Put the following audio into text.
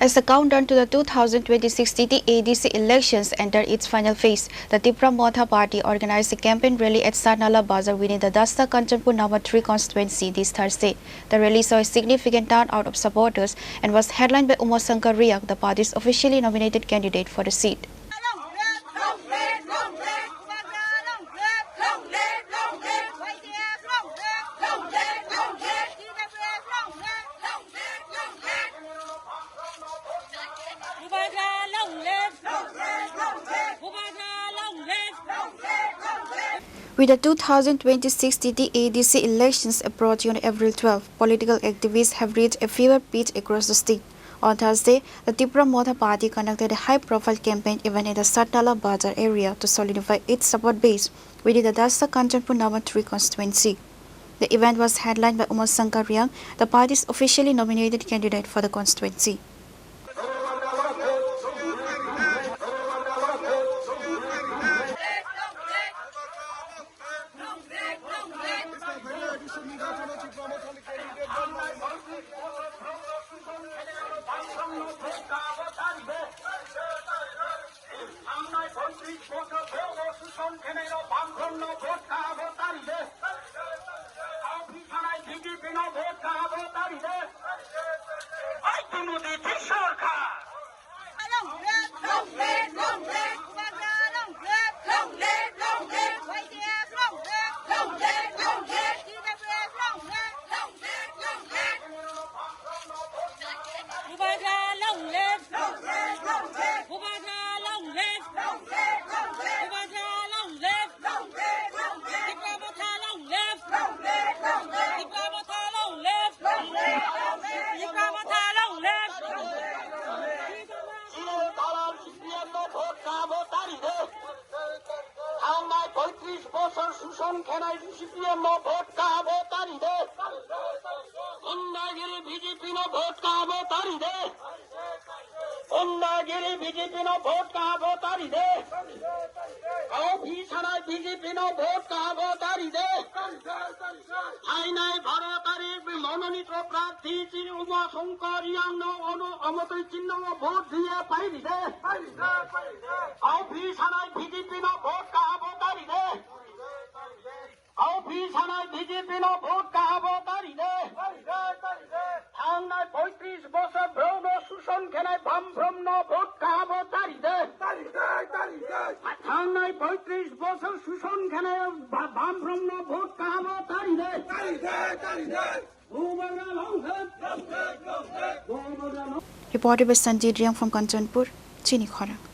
As the countdown to the 2026 TTAADC elections entered its final phase, the Tipra Motha Party organized a campaign rally at Satnala Bazar within the Dasda-Kanchanpur No. 3 constituency this Thursday. The rally saw a significant turnout of supporters and was headlined by Umasankar Reang, the party's officially nominated candidate for the seat. With the 2026 TTAADC elections approaching on April 12, political activists have reached a fever pitch across the state. On Thursday, the Tipra Motha Party conducted a high-profile campaign event in the Satnala Bazar area to solidify its support base within the Dasda-Kanchanpur No. 3 constituency. The event was headlined by Umasankar Reang, the party's officially nominated candidate for the constituency. Umasankar Reang আমাদের চিহ্ন vote দিয়ে পাইলি দে অফিসানায় BJP না vote কাহাবো তারি দে অফিসানায় BJP না vote কাহাবো তারি দে থাংনায় 35 বছর ভ্রণ শোষণ খেলায় বাম ভ্রমণ ভোট কাহাবো তারি দে থাংনায় 35 বছর শোষণ খেলায় বাম ভ্রমণ ভোট কাহাবো তারি দে Reported by Sanjay Reang from Kanchanpur, Chini, Khorang.